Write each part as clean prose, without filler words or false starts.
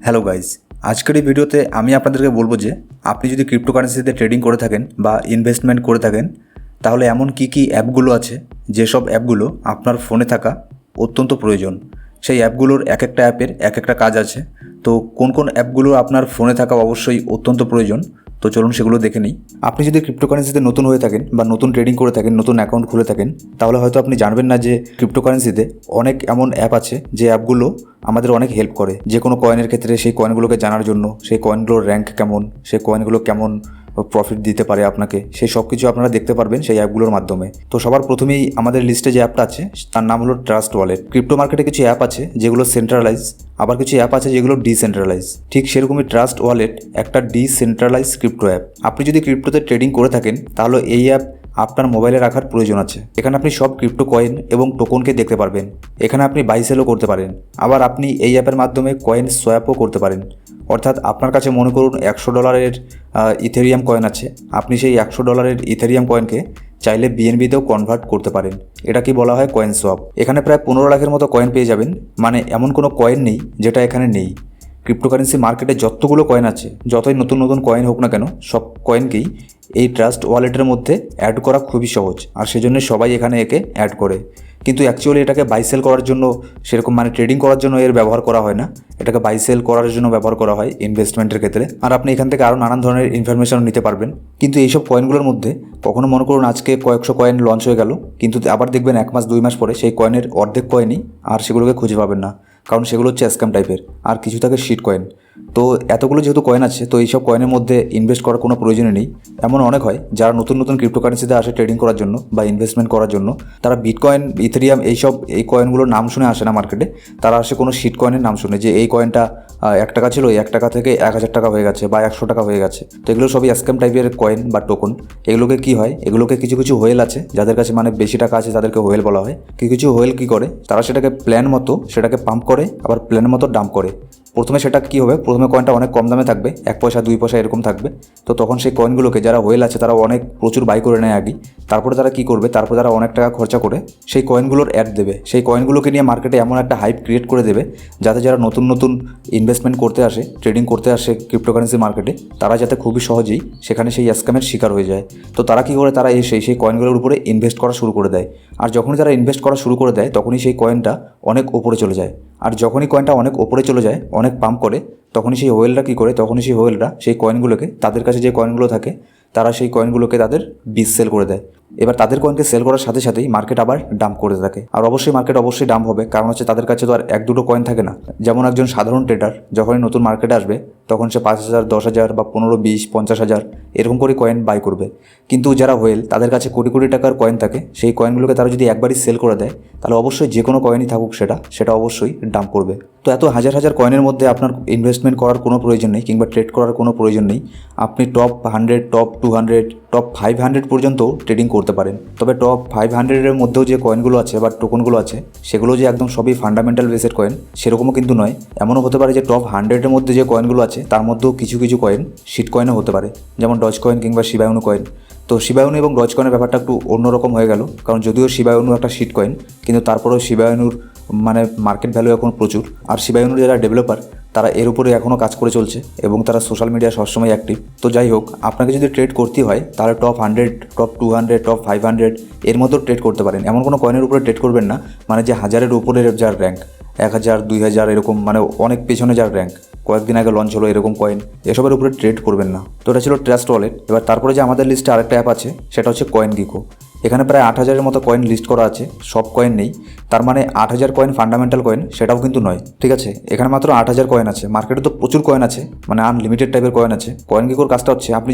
Hello guys, আজকের এই ভিডিওতে আমি আপনাদেরকে বলবো যে আপনি যদি ক্রিপ্টোকারেন্সিতে ট্রেডিং করে থাকেন বা ইনভেস্টমেন্ট করে থাকেন তাহলে এমন কী অ্যাপগুলো আছে যেসব অ্যাপগুলো আপনার ফোনে থাকা অত্যন্ত প্রয়োজন। সেই অ্যাপগুলোর এক একটা অ্যাপের এক একটা কাজ আছে। তো কোন কোন অ্যাপগুলো আপনার ফোনে থাকা অবশ্যই অত্যন্ত প্রয়োজন, তো চলুন সেগুলো দেখে নিই। আপনি যদি ক্রিপ্টোকারেন্সিতে নতুন হয়ে থাকেন বা নতুন ট্রেডিং করে থাকেন, নতুন অ্যাকাউন্ট খুলে থাকেন, তাহলে হয়তো আপনি জানবেন না যে ক্রিপ্টোকারেন্সিতে অনেক এমন অ্যাপ আছে যে অ্যাপগুলো আমাদের অনেক হেল্প করে যে কোনো কয়েনের ক্ষেত্রে। সেই কয়েনগুলোকে জানার জন্য, সেই কয়েনগুলোর র্যাঙ্ক কেমন, সেই কয়েনগুলো কেমন প্রফিট দিতে পারে আপনাকে, সেই সব কিছু আপনারা দেখতে পারবেন সেই অ্যাপগুলোর মাধ্যমে। তো সবার প্রথমেই আমাদের লিস্টে যে অ্যাপটা আছে তার নাম হলো ট্রাস্ট ওয়ালেট। ক্রিপ্টো মার্কেটে কিছু অ্যাপ আছে যেগুলো সেন্ট্রালাইজ, আবার কিছু অ্যাপ আছে যেগুলো ডিসেন্ট্রালাইজ। ঠিক সেরকমই ট্রাস্ট ওয়ালেট একটা ডিসেন্ট্রালাইজ ক্রিপ্টো অ্যাপ। আপনি যদি ক্রিপ্টোতে ট্রেডিং করে থাকেন তাহলে এই অ্যাপ আপনার মোবাইলে রাখার প্রয়োজন আছে। এখানে আপনি সব ক্রিপ্টো কয়েন এবং টোকনকে দেখতে পারবেন। এখানে আপনি বাই সেলও করতে পারেন। আবার আপনি এই অ্যাপের মাধ্যমে কয়েন সোয়াপও করতে পারেন। অর্থাৎ আপনার কাছে মনে করুন $100 ইথেরিয়াম কয়েন আছে, আপনি সেই $100 ইথেরিয়াম কয়েনকে চাইলে বিএনবিতেও কনভার্ট করতে পারেন। এটা কি বলা হয় কয়েন সোয়াপ। এখানে প্রায় 15 লাখের মতো কয়েন পেয়ে যাবেন। মানে এমন কোনো কয়েন নেই যেটা এখানে নেই। ক্রিপ্টোকারেন্সি মার্কেটে যতগুলো কয়েন আছে, যতই নতুন নতুন কয়েন হোক না কেন, সব কয়েনকেই এই ট্রাস্ট ওয়ালেটের মধ্যে অ্যাড করা খুবই সহজ, আর সেজন্য সবাই এখানে একে অ্যাড করে। কিন্তু অ্যাকচুয়ালি এটাকে বাই সেল করার জন্য সেরকম ট্রেডিং করার জন্য এর ব্যবহার করা হয় না। এটাকে বাই সেল করার জন্য ব্যবহার করা হয় ইনভেস্টমেন্টের ক্ষেত্রে। আর আপনি এখান থেকে আরও নানান ধরনের ইনফরমেশন নিতে পারবেন। কিন্তু এইসব কয়েনগুলোর মধ্যে কখনো মনে করুন আজকে কয়েকশো কয়েন লঞ্চ হয়ে গেল, কিন্তু আবার দেখবেন 1 মাস 2 মাস পরে সেই কয়েনের অর্ধেক কয়েনই আর সেগুলোকে খুঁজে পাবেন না, কারণ সেগুলো হচ্ছে স্ক্যাম টাইপের। আর কিছু থাকে শিট কয়েন। তো এতগুলো যেহেতু কয়েন আছে, তো এইসব কয়েনের মধ্যে ইনভেস্ট করার কোনো প্রয়োজনই নেই। এমন অনেক হয় যারা নতুন নতুন ক্রিপ্টোকারেন্সিতে আসে ট্রেডিং করার জন্য বা ইনভেস্টমেন্ট করার জন্য, তারা বিটকয়েন, ইথেরিয়াম এই কয়েনগুলোর নাম শুনে আসে না মার্কেটে। তারা আসে কোনো শিট কয়েনের নাম শুনে, যে এই কয়েনটা 1 টাকা ছিল, 1 টাকা থেকে 1000 টাকা হয়ে গেছে বা 100 টাকা হয়ে গেছে। তো এগুলো সবই স্ক্যাম টাইপের কয়েন বা টোকন। এগুলোকে কি হয়, এগুলোকে কিছু কিছু হোয়েল আছে যাদের কাছে বেশি টাকা আছে, তাদেরকে হোয়েল বলা হয়। কিছু হোয়েল কি করে, তারা সেটাকে প্ল্যান মতো সেটাকে পাম্প করে, আবার প্ল্যান মতো ডাম্প করে। প্রথমে সেটা কী হবে, প্রথমে কয়েনটা অনেক কম দামে থাকবে, 1 পয়সা 2 পয়সা এরকম থাকবে। তো তখন সেই কয়েনগুলোকে যারা হোয়েল আছে তারা প্রচুর বাই করে নেয় আগে। তারপরে তারা কী করবে, তারপরে তারা অনেক টাকা খরচা করে সেই কয়েনগুলোর অ্যাড দেবে। সেই কয়েনগুলোকে নিয়ে মার্কেটে এমন একটা হাইপ ক্রিয়েট করে দেবে যাতে যারা নতুন নতুন ইনভেস্টমেন্ট করতে আসে, ট্রেডিং করতে আসে ক্রিপ্টোকারেন্সি মার্কেটে, তারা যাতে খুবই সহজেই সেখানে সেই স্ক্যামের শিকার হয়ে যায়। তো তারা কী করে, তারা সেই কয়েনগুলোর উপরে ইনভেস্ট করা শুরু করে দেয়। আর যখনই তারা ইনভেস্ট করা শুরু করে দেয় তখনই সেই কয়েনটা অনেক ওপরে চলে যায়। আর যখনই কয়েনটা অনেক ওপরে চলে যায়, অনেক পাম্প করে, তখনই সেই হোয়েলরা কী করে, তখনই সেই হোয়েলরা সেই কয়েনগুলোকে, তাদের কাছে যে কয়েনগুলো থাকে, তারা সেই কয়েনগুলোকে তাদের সেল করে দেয়। এবার তাদের কয়েনকে সেল করার সাথে সাথেই মার্কেট আবার ডাম্প করে থাকে। আর অবশ্যই মার্কেট অবশ্যই ডাম্প হবে, কারণ হচ্ছে তাদের কাছে তো আর 1-2 কয়েন থাকে না। যেমন একজন সাধারণ ট্রেডার যখনই নতুন মার্কেটে আসবে তখন সে 5,000, 10,000 বা 15, 20, 50,000 এরকম করে কয়েন বাই করবে। কিন্তু যারা হোয়েল, তাদের কাছে কোটি কোটি টাকার কয়েন থাকে। সেই কয়েনগুলোকে তারা যদি একবারই সেল করে দেয়, তাহলে অবশ্যই যে কোনো কয়েনই থাকুক সেটা অবশ্যই ডাম্প করবে। তো এত হাজার হাজার কয়েনের মধ্যে আপনার ইনভেস্টমেন্ট করার কোনো প্রয়োজন নেই, কিংবা ট্রেড করার কোনো প্রয়োজন নেই। আপনি টপ 100, টপ 200, টপ 500 পর্যন্ত ট্রেডিং করতে পারেন। তবে টপ 500-এর মধ্যেও যে কয়েনগুলো আছে বা টোকনগুলো আছে, সেগুলো যে একদম সবই ফান্ডামেন্টাল বেসেড কয়েন সেরকমও কিন্তু নয়। এমনও হতে পারে যে টপ 100-এর মধ্যে যে কয়েনগুলো আছে তার মধ্যেও কিছু কিছু কয়েন শিট কয়েনও হতে পারে, যেমন ডজ কয়েন কিংবা শিবায়ুনু কয়েন। তো শিবায়ুনু এবং ডজ কয়েনের ব্যাপারটা একটু অন্যরকম হয়ে গেল, কারণ যদিও শিবায়ুনু একটা শিট কয়েন, কিন্তু তারপরেও শিবায়ুনুর মার্কেট ভ্যালু এখন প্রচুর। আর শিবায়ুনুর যারা ডেভেলপার, তারা এর উপরে এখনও কাজ করে চলছে এবং তারা সোশ্যাল মিডিয়া সবসময় অ্যাক্টিভ। তো যাই হোক, আপনাকে যদি ট্রেড করতে হয় তাহলে টপ 100, টপ 200, টপ 500 এর মতো ট্রেড করতে পারেন। এমন কোনো কয়েনের উপরে ট্রেড করবেন না যে 1000-এর উপরের যার র্যাঙ্ক, 1000, 2000 এরকম অনেক পেছনে যার র্যাঙ্ক, কয়েকদিন আগে লঞ্চ হলো এরকম কয়েন, এসবের উপরে ট্রেড করবেন না। তো এটা ছিল ট্রাস্ট ওয়ালেট। এবার তারপরে যে আমাদের লিস্টে আরেকটা অ্যাপ আছে সেটা হচ্ছে কয়েন গিকো। এখানে প্রায় 8000-এর মতো কয়েন লিস্ট করা আছে। সব কয়েন নেই, তার 8000 কয়েন ফান্ডামেন্টাল কয়েন সেটাও কিন্তু নয়, ঠিক আছে। এখানে মাত্র 8000 কয়েন আছে। মার্কেটে তো প্রচুর কয়েন আছে, আনলিমিটেড টাইপের কয়েন আছে। কয়েন গিকোর কাজটা হচ্ছে, আপনি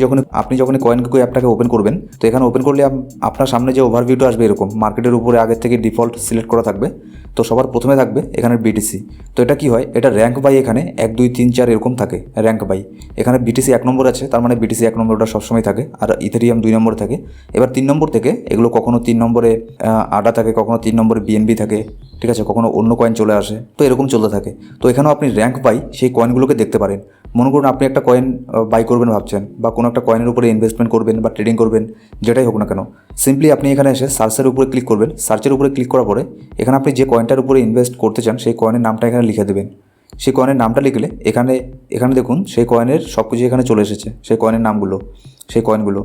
যখন কয়েন গিকো অ্যাপটাকে ওপেন করবেন, তো এখানে ওপেন করলে আপনার সামনে যে ওভারভিউটা আসবে এরকম, মার্কেটের উপরে আগের থেকে ডিফল্ট সিলেক্ট করা থাকবে। তো সবার প্রথমে থাকবে এখানে বিটিসি। তো এটা কি হয়, এটা র্যাঙ্ক বাই এখানে 1, 2, 3, 4 এরকম থাকে র্যাঙ্ক বাই। এখানে বিটিসি 1 নম্বর আছে, তার বিটিসি 1 নম্বরটা সবসময় থাকে, আর ইথেরিয়াম 2 নম্বরে থাকে। এবার 3 নম্বর থেকে এগুলো কখনো 3 নম্বরে আডা থাকে, কখনো 3 নম্বরে বিএনবি থাকে, ঠিক আছে, কখনো অন্য কয়েন চলে আসে। তো এরকম চলতে থাকে। তো এখানেও আপনি র্যাঙ্ক বাই সেই কয়েনগুলোকে দেখতে পারেন। মনে করুন আপনি একটা কয়েন বাই করবেন ভাবছেন, বা কোনো একটা কয়েনের উপরে ইনভেস্টমেন্ট করবেন বা ট্রেডিং করবেন, যেটাই হোক না কেন, সিম্পলি আপনি এখানে এসে সার্চের উপরে ক্লিক করবেন। সার্চের উপরে ক্লিক করার পরে এখানে আপনি যে কয়েনটার উপরে ইনভেস্ট করতে চান সেই কয়েনের নামটা এখানে লিখে দেবেন। সেই কয়েনের নামটা লিখলে এখানে এখানে দেখুন সেই কয়েনের সব কিছু এখানে চলে এসেছে, সেই কয়েনের নামগুলো, সেই কয়েনগুলো।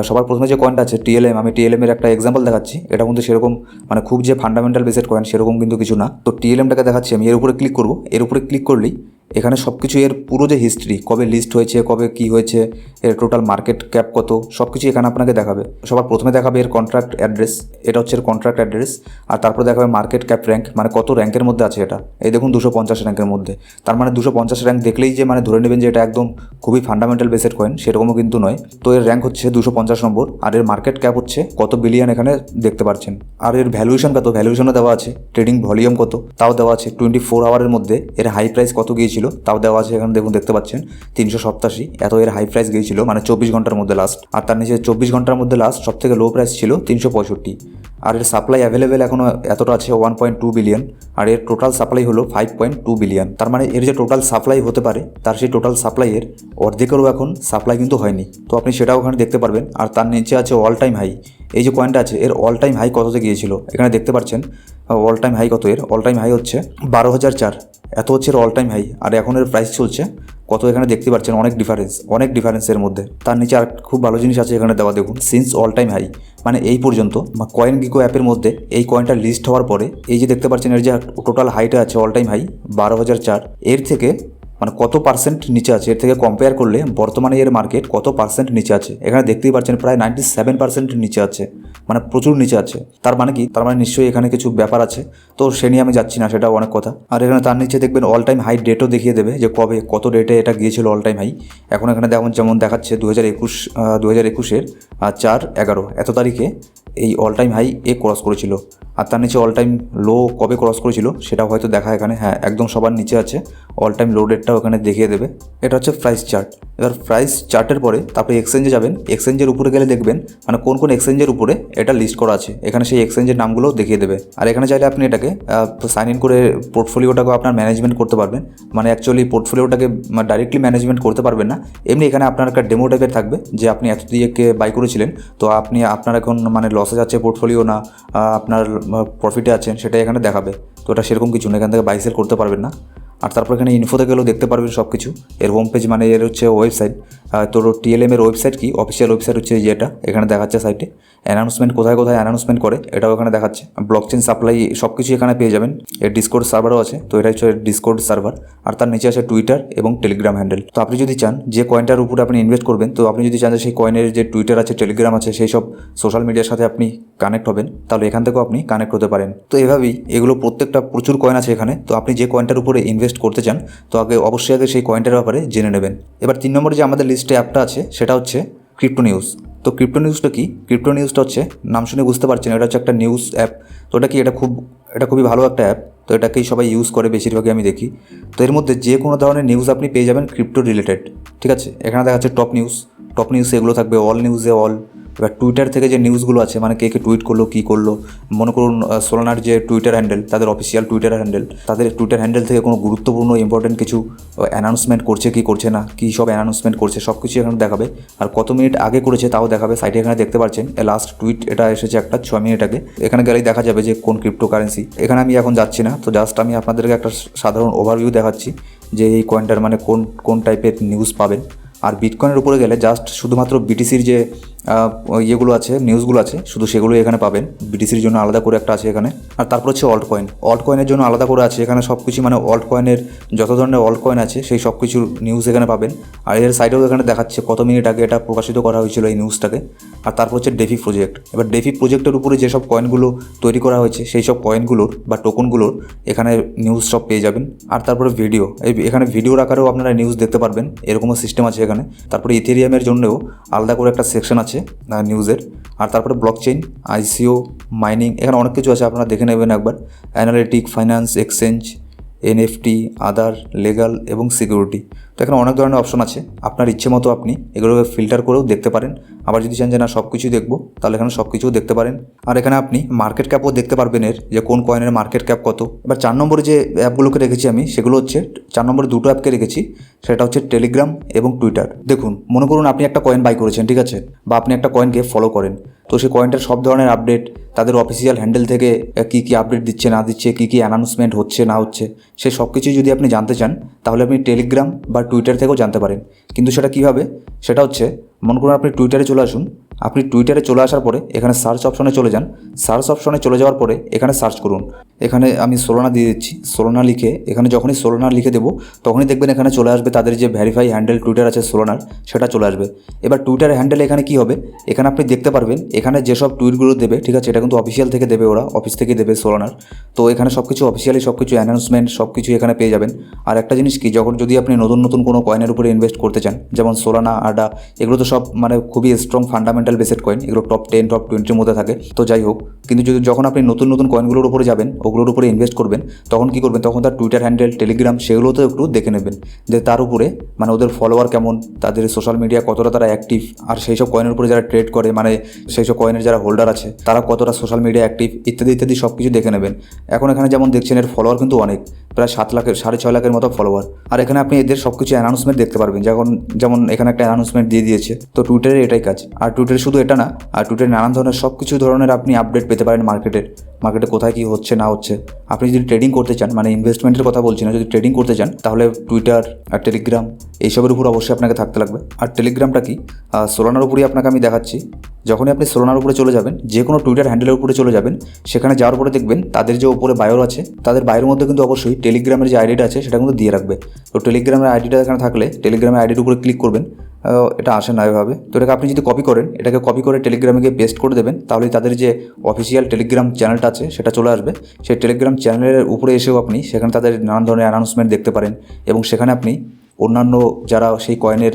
সবার প্রথমে যে কয়েনটা আছে টিএলএম, আমি টিএলএমের একটা এক্সাম্পল দেখাচ্ছি। এটা কিন্তু সেরকম মানে খুব যে ফান্ডামেন্টাল বেসেড কয়েন সেরকম কিন্তু কিছু না। তো টিএলএমটাকে দেখাচ্ছি আমি। এর উপরে ক্লিক করব। এর উপরে ক্লিক করলেই এখানে সব কিছু এর পুরো যে হিস্ট্রি, কবে লিস্ট হয়েছে, কবে কী হয়েছে, এর টোটাল মার্কেট ক্যাপ কত, সব কিছু এখানে আপনাকে দেখাবে। সবার প্রথমে দেখাবে এর কন্ট্রাক্ট অ্যাড্রেস, এটা হচ্ছে এর কন্ট্রাক্ট অ্যাড্রেস। আর তারপরে দেখাবে মার্কেট ক্যাপ র্যাঙ্ক, মানে কত র্যাঙ্কের মধ্যে আছে এটা। এই দেখুন 250 র্যাঙ্কের মধ্যে। তার মানে 250 র্যাঙ্ক দেখলেই যে মানে ধরে নেবেন যে এটা একদম খুবই ফান্ডামেন্টাল বেসেড কয়েন, সেরকমও কিন্তু নয়। তো এর র্যাঙ্ক হচ্ছে 250 নম্বর, আর এর মার্কেট ক্যাপ হচ্ছে কত বিলিয়ন এখানে দেখতে পাচ্ছেন। আর এর ভ্যালুয়েশন কত, ভ্যালুয়েশনও দেওয়া আছে। ট্রেডিং ভলিউম কত তাও দেওয়া আছে। 24 আওয়ারের মধ্যে এর হাই প্রাইস কত গিয়েছিল তাও দেওয়া আছে এখানে। দেখুন দেখতে পাচ্ছেন 387 এত এর হাই প্রাইস গিয়েছিল, মানে 24 ঘন্টার মধ্যে লাস্ট। আর তার নিচে 24 ঘন্টার মধ্যে লাস্ট সব থেকে লো প্রাইস ছিল 365। আর এর সাপ্লাই অ্যাভেলেবেল এখনও এতটা আছে 1.2 বিলিয়ন। আর এর টোটাল সাপ্লাই হলো 5.2 বিলিয়ন। তার মানে এর যে টোটাল সাপ্লাই হতে পারে তার সেই টোটাল সাপ্লাইয়ের অর্ধেকেরও এখন সাপ্লাই কিন্তু হয়নি। তো আপনি সেটাও ওখানে দেখতে পারবেন। আর তার নিচে আছে অল টাইম হাই। এই যে কয়েনটা আছে এর অল টাইম হাই কততে গিয়েছিল এখানে দেখতে পাচ্ছেন। অল টাইম হাই কত, এর অল টাইম হাই হচ্ছে 12,004, এত হচ্ছে এর অল টাইম হাই। আর এখন এর প্রাইস চলছে কত এখানে দেখতে পাচ্ছেন। অনেক ডিফারেন্সের মধ্যে। তার নিচে আর খুব ভালো জিনিস আছে এখানে দেওয়া, দেখুন সিন্স অল টাইম হাই, মানে এই পর্যন্ত কয়েন গিকো অ্যাপের মধ্যে এই কয়েনটা লিস্ট হওয়ার পরে এই যে দেখতে পাচ্ছেন এর যে টোটাল হাইটা আছে অল টাইম হাই 12,004, এর থেকে মানে কত পার্সেন্ট নিচে আছে, এর থেকে কম্পেয়ার করলে বর্তমানে এর মার্কেট কত পার্সেন্ট নিচে আছে এখানে দেখতেই পাচ্ছেন। প্রায় 97% নিচে আছে, মানে প্রচুর নিচে আছে। তার মানে কি, তার মানে নিশ্চয়ই এখানে কিছু ব্যাপার আছে। তো সে নিয়ে আমি যাচ্ছি না, সেটাও অনেক কথা। আর এখানে তার নিচে দেখবেন অল টাইম হাই ডেটও দেখিয়ে দেবে যে কবে কত ডেটে এটা গিয়েছিল অল টাইম হাই। এখন এখানে যেমন দেখাচ্ছে 2021-এর 4/11 এত তারিখে এই অল টাইম হাই ক্রস করেছিল। আর তার নিচে অল টাইম লো কবে ক্রস করেছিল সেটাও হয়তো দেখা এখানে। হ্যাঁ, একদম সবার নিচে আছে। অল টাইম লো ডেটটাও এখানে দেখিয়ে দেবে। এটা হচ্ছে প্রাইস চার্ট। এবার প্রাইস চার্টের পরে তারপরে এক্সচেঞ্জে যাবেন। এক্সচেঞ্জের উপরে গেলে দেখবেন মানে কোন কোন এক্সচেঞ্জের উপরে এটা লিস্ট করা আছে, এখানে সেই এক্সচেঞ্জের নামগুলোও দেখিয়ে দেবে। আর এখানে চাইলে আপনি এটাকে সাইন ইন করে পোর্টফোলিওটাকেও আপনার ম্যানেজমেন্ট করতে পারবেন। মানে অ্যাকচুয়ালি পোর্টফোলিওটাকে ডাইরেক্টলি ম্যানেজমেন্ট করতে পারবেন না, এমনি এখানে আপনার একটা ডেমো টাইপের থাকবে যে আপনি এত দিয়ে বাই করেছিলেন, তো আপনার এখন মানে লসে যাচ্ছে পোর্টফোলিও না আপনার প্রফিটে আছেন, সেটাই এখানে দেখাবে। তো এটা সেরকম কিছু না, এখান থেকে বাই সেল করতে পারবেন না। আর তারপর এখানে ইনফোতে গেলেও দেখতে পারবেন সব কিছু। এর হোম পেজ মানে এর হচ্ছে ওয়েবসাইট। তো টিএলএম এর ওয়েবসাইট কি, অফিসিয়াল ওয়েবসাইট হচ্ছে যেটা এখানে দেখাচ্ছে সাইটে। অ্যানাউন্সমেন্ট কোথায় কোথায় অ্যানাউন্সমেন্ট করে এটাও এখানে দেখাচ্ছে। ব্লকচেন সাপ্লাই সব কিছু এখানে পেয়ে যাবেন। এর ডিসকর্ড সার্ভারও আছে, তো এটা হচ্ছে ডিসকর্ড সার্ভার। আর তার নিচে আছে টুইটার এবং টেলিগ্রাম হ্যান্ডেল। তো আপনি যদি চান যে কয়েনটার উপরে আপনি ইনভেস্ট করবেন, তো আপনি যদি চান যে সেই কয়েনের যে টুইটার আছে, টেলিগ্রাম আছে, সেই সব সোশ্যাল মিডিয়ার সাথে আপনি কানেক্ট হবেন, তাহলে এখান থেকেও আপনি কানেক্ট হতে পারেন। তো এভাবেই এগুলো প্রত্যেকটা প্রচুর কয়েন আছে এখানে। তো আপনি যে কয়েনটার উপরে ইনভেস্ট করতে চান তো অবশ্যই আগে সেই কয়েনটার ব্যাপারে জেনে নেবেন। এবার 3 নম্বরে যে আমাদের লিস্টে অ্যাপটা আছে সেটা হচ্ছে ক্রিপ্টো নিউজ। তো ক্রিপ্টো নিউজটা কি, ক্রিপ্টো নিউজটা হচ্ছে নাম শুনে বুঝতে পারছেন এটা হচ্ছে একটা নিউজ অ্যাপ। তো এটা কি, এটা খুবই ভালো একটা অ্যাপ। তো এটাকেই সবাই ইউজ করে বেশিরভাগই আমি দেখি। তো এর মধ্যে যে কোনো ধরনের নিউজ আপনি পেয়ে যাবেন ক্রিপ্টো রিলেটেড, ঠিক আছে। এখানে দেখা যাচ্ছে টপ নিউজ এগুলো থাকবে, অল নিউজে অল। এবার টুইটার থেকে যে নিউজগুলো আছে মানে কে টুইট করলো, কী করলো, মনে করুন সোলানার যে টুইটার হ্যান্ডেল, তাদের অফিসিয়াল টুইটার হ্যান্ডেল, তাদের টুইটার হ্যান্ডেল থেকে কোনো গুরুত্বপূর্ণ ইম্পর্টেন্ট কিছু অ্যানাউন্সমেন্ট করছে কি করছে না, কী সব অ্যানাউন্সমেন্ট করছে সব কিছু এখানে দেখাবে। আর কত মিনিট আগে করেছে তাও দেখাবে সাইটে। এখানে দেখতে পাচ্ছেন লাস্ট টুইট এটা এসেছে একটা 6 মিনিট আগে। এখানে গেলেই দেখা যাবে যে কোন ক্রিপ্টো কারেন্সি। এখানে আমি এখন যাচ্ছি না, তো জাস্ট আমি আপনাদেরকে একটা সাধারণ ওভারভিউ দেখাচ্ছি যে এই কয়েনটার মানে কোন টাইপের নিউজ পাবেন। আর বিটকয়েনের উপরে গেলে জাস্ট শুধুমাত্র বিটিসির যে ইয়েগুলো আছে, নিউজগুলো আছে, শুধু সেগুলোই এখানে পাবেন। বিটিসির জন্য আলাদা করে একটা আছে এখানে। আর তারপর হচ্ছে অল্ট কয়েনের জন্য আলাদা করে আছে এখানে সব কিছু, মানে অল্ট কয়েনের যত ধরনের অল্ট কয়েন আছে সেই সব কিছুর নিউজ এখানে পাবেন। আর এর সাইডেও এখানে দেখাচ্ছে কত মিনিট আগে এটা প্রকাশিত করা হয়েছিল এই নিউজটাকে। আর তারপর হচ্ছে ডেফি প্রজেক্ট। এবার ডেফি প্রজেক্টের উপরে যেসব কয়েনগুলো তৈরি করা হয়েছে সেই সব কয়েনগুলোর বা টোকনগুলোর এখানে নিউজ সব পেয়ে যাবেন। আর তারপরে ভিডিও, এখানে ভিডিওর আকারেও আপনারা নিউজ দেখতে পারবেন, এরকমও সিস্টেম আছে এখানে। তারপরে ইথেরিয়ামের জন্যও আলাদা করে একটা সেকশন আছে নিউজের। আর তারপরে ব্লকচেইন, আইসিও, মাইনিং, এখানে অনেক কিছু আছে, আপনারা দেখে নেবেন একবার। অ্যানালিটিক, ফাইন্যান্স, এক্সচেঞ্জ, এনএফটি, আদার, লিগাল এবং সিকিউরিটি। তো এখানে অনেক ধরনের অপশন আছে, আপনার ইচ্ছে মতো আপনি এগুলোকে ফিল্টার করেও দেখতে পারেন। আবার যদি চান যে না সব কিছুই দেখবো, তাহলে এখানে সব কিছুও দেখতে পারেন। আর এখানে আপনি মার্কেট ক্যাপও দেখতে পারবেন এর, যে কোন কয়েনের মার্কেট ক্যাপ কত। এবার 4 নম্বরে যে অ্যাপগুলোকে রেখেছি আমি সেগুলো হচ্ছে 4 নম্বরে 2টো অ্যাপকে রেখেছি, সেটা হচ্ছে টেলিগ্রাম এবং টুইটার। দেখুন, মনে করুন আপনি একটা কয়েন বাই করেছেন, ঠিক আছে, বা আপনি একটা কয়েনকে ফলো করেন। তো সেই কয়েনটার সব ধরনের আপডেট, তাদের অফিসিয়াল হ্যান্ডেল থেকে কী কী আপডেট দিচ্ছে না দিচ্ছে, কী কী অ্যানাউন্সমেন্ট হচ্ছে না হচ্ছে, সেই সব কিছুই যদি আপনি জানতে চান তাহলে আপনি টেলিগ্রাম বা টুইটার থেকেও জানতে পারেন। কিন্তু সেটা কীভাবে, সেটা হচ্ছে মনে করুন আপনি টুইটারে চলে আসুন। আপনি টুইটারে চলে আসার পরে এখানে সার্চ অপশনে চলে যান। সার্চ অপশনে চলে যাওয়ার পরে এখানে সার্চ করুন। এখানে আমি সোলানা দিয়ে দিচ্ছি, সোলানা লিখে এখানে যখনই সোলানা লিখে দেবো তখনই দেখবেন এখানে চলে আসবে তাদের যে ভেরিফাই হ্যান্ডেল টুইটার আছে সোলানার, সেটা চলে আসবে। এবার টুইটারের হ্যান্ডেল এখানে কী হবে, এখানে আপনি দেখতে পারবেন এখানে যেসব টুইটগুলো দেবে, ঠিক আছে, এটা কিন্তু অফিসিয়াল থেকে দেবে, ওরা অফিস থেকে দেবে সোলানার। তো এখানে সব কিছু অফিসিয়ালি সব কিছু অ্যানাউন্সমেন্ট সব কিছু এখানে পেয়ে যাবেন। আর একটা জিনিস কি, যখন যদি আপনি নতুন নতুন কোনো কয়েনের উপরে ইনভেস্ট করতে চান, যেমন সোলানা, আডা, এগুলো তো সব মানে খুবই স্ট্রং ফান্ডামেন্টাল বেসড কয়েন, এগুলো টপ 10 টপ 20-র মধ্যে থাকে। তো যাই হোক, কিন্তু যখন আপনি নতুন নতুন কয়েনগুলোর উপরে যাবেন, ওগুলোর উপরে ইনভেস্ট করবেন, তখন কী করবেন, তখন তার টুইটার হ্যান্ডেল, টেলিগ্রাম, সেগুলোতেও একটু দেখে নেবেন যে তার উপরে মানে ওদের ফলোয়ার কেমন, তাদের সোশ্যাল মিডিয়া কতটা তারা অ্যাক্টিভ, আর সেই সব কয়েনের উপরে যারা ট্রেড করে মানে সেই সব কয়েনের যারা হোল্ডার আছে তারা কতটা সোশ্যাল মিডিয়া অ্যাক্টিভ, ইত্যাদি ইত্যাদি সব কিছু দেখে নেবেন। এখন এখানে যেমন দেখছেন এর ফলোয়ার কিন্তু অনেক, প্রায় 7 লাখের 6.5 লাখের মতো ফলোয়ার। আর এখানে আপনি এদের সব কিছু অ্যানাউন্সমেন্ট দেখতে পারবেন, যেমন এখানে একটা অ্যানাউন্সমেন্ট দিয়ে দিয়েছে। তো টুইটারে এটাই কাজ। আর টুইটারে শুধু এটা না, আর টুইটারে নানান ধরনের সব কিছু ধরনের আপনি আপডেট পেতে পারেন মার্কেটে কোথায় কী হচ্ছে না হচ্ছে। আপনি যদি ট্রেডিং করতে চান, মানে ইনভেস্টমেন্টের কথা বলছি না, যদি ট্রেডিং করতে চান তাহলে টুইটার আর টেলিগ্রাম এইসবের উপর অবশ্যই আপনাকে থাকতে লাগবে। আর টেলিগ্রামটা কি, সোলানার উপরেই আপনাকে আমি দেখাচ্ছি। যখনই আপনি সোলানার উপরে চলে যাবেন, যে কোনো টুইটার হ্যান্ডেলের উপরে চলে যাবেন, সেখানে যাওয়ার পরে দেখবেন তাদের যে উপরে বায়োর আছে, তাদের বায়োর মধ্যে কিন্তু অবশ্যই টেলিগ্রামের যে আইডিটা আছে সেটা কিন্তু দিয়ে রাখবে। তো টেলিগ্রামের আইডিটা এখানে থাকলে টেলিগ্রামের আইডির উপরে ক্লিক করবেন। এটা আসে না এভাবে, তো এটাকে আপনি যদি কপি করেন, এটাকে কপি করে টেলিগ্রামে গিয়ে পেস্ট করে দেবেন, তাহলে তাদের যে অফিসিয়াল টেলিগ্রাম চ্যানেলটা আছে সেটা চলে আসবে। সেই টেলিগ্রাম চ্যানেলের উপরে এসেও আপনি সেখানে তাদের নানান ধরনের অ্যানাউন্সমেন্ট দেখতে পারেন, এবং সেখানে আপনি অন্যান্য যারা সেই কয়েনের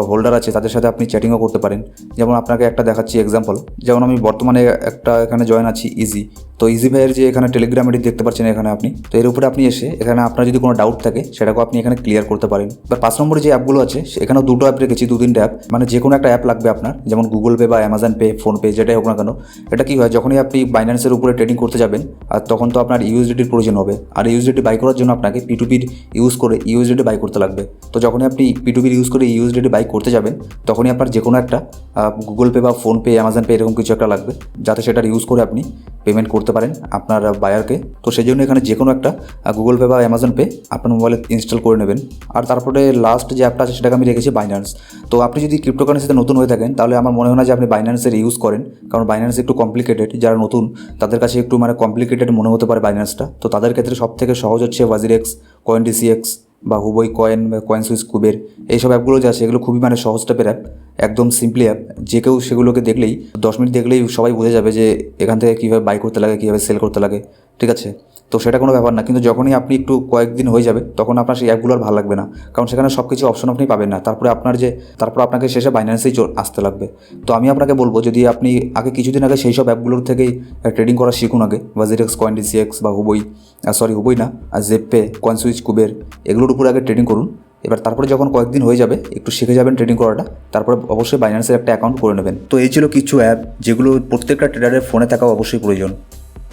হোল্ডার আছে তাদের সাথে আপনি চ্যাটিংও করতে পারেন। যেমন আপনাকে একটা দেখাচ্ছি এক্সাম্পল, যেমন আমি বর্তমানে একটা এখানে জয়েন আছি ইজি। তো ইজি ভাইয়ের যে এখানে টেলিগ্রাম আইডি দেখতে পাচ্ছেন এখানে আপনি, তো এর উপরে আপনি এসে এখানে আপনার যদি কোনো ডাউট থাকে সেটাকেও আপনি এখানে ক্লিয়ার করতে পারেন। এবার 5 নম্বরে যে অ্যাপগুলো আছে এখানেও 2টো অ্যাপ রেখেছি, 2-3টে অ্যাপ, মানে যে কোনো একটা অ্যাপ লাগবে আপনার, যেমন গুগল পে বা অ্যামাজন পে, ফোনপে, যেটাই হোক না কেন। এটা কী হয়, যখনই আপনি বাইন্যান্সের উপরে ট্রেডিং করতে যাবেন আর তখন তো আপনার ইউএসডিটির প্রয়োজন হবে, আর ইউএসডিটি বাই করার জন্য আপনাকে P2P ইউজ করে ইউএসডিটি বাই করতে লাগবে। তো যখনই আপনি P2P ইউজ করে ইউএসডিটি বাই করতে যাবেন তখনই আপনার যে কোনো একটা গুগল পে বা ফোনপে, অ্যামাজন পে এরকম কিছু একটা লাগবে, যাতে সেটার ইউজ করে আপনি পেমেন্ট করতে পারেন আপনার বায়ারকে। তো সেই জন্য এখানে যে কোনো একটা গুগল পে বা অ্যামাজন পে আপনার মোবাইলে ইনস্টল করে নেবেন। আর তারপরে লাস্ট যে অ্যাপটা আছে সেটাকে আমি রেখেছি বাইন্যান্স। তো আপনি যদি ক্রিপ্টোকারেন্সিতে নতুন হয়ে থাকেন তাহলে আমার মনে হয় না যে আপনি বাইন্যান্সের ইউজ করেন, কারণ বাইন্যান্স একটু কমপ্লিকেটেড। যারা নতুন তাদের কাছে একটু মানে কমপ্লিকেটেড মনে হতে পারে বাইন্যান্সটা। তো তাদের ক্ষেত্রে সব থেকে সহজ হচ্ছে ওয়াজিরেক্স, কয়েনডিসিএক্স বা হুবই কয়েন বা কয়েন সুইচ কুবের, এইসব অ্যাপগুলো যে আছে এগুলো খুবই মানে সহজ টাইপের অ্যাপ, একদম সিম্পলি অ্যাপ। যে কেউ সেগুলোকে দেখলেই 10 মিনিট দেখলেই সবাই বুঝে যাবে যে এখান থেকে কীভাবে বাই করতে লাগে, কীভাবে সেল করতে লাগে, ঠিক আছে। তো সেটা কোনো ব্যাপার না, কিন্তু যখনই আপনি একটু কয়েকদিন হয়ে যাবে তখন আপনার সেই অ্যাপগুলো আর ভালো লাগবে না, কারণ সেখানে সব কিছু অপশন আপনি পাবেন না। তারপর আপনাকে শেষে বাইন্যান্সেই আসতে লাগবে। তো আমি আপনাকে বলবো, যদি আপনি কিছুদিন আগে সেই সব অ্যাপগুলোর থেকেই ট্রেডিং করা শিখুন আগে, ওয়াজিরেক্স, কয়েনডিসিএক্স বা হুবই না, আর জেপে, কয়েন সুইচ কুবের, এগুলোর উপরে আগে ট্রেডিং করুন। এবার তারপরে যখন কয়েকদিন হয়ে যাবে, একটু শিখে যাবেন ট্রেডিং করাটা, তারপরে অবশ্যই বাইন্যান্সের একটা অ্যাকাউন্ট করে নেবেন। তো এই ছিল কিছু অ্যাপ যেগুলো প্রত্যেকটা ট্রেডারের ফোনে থাকা অবশ্যই প্রয়োজন।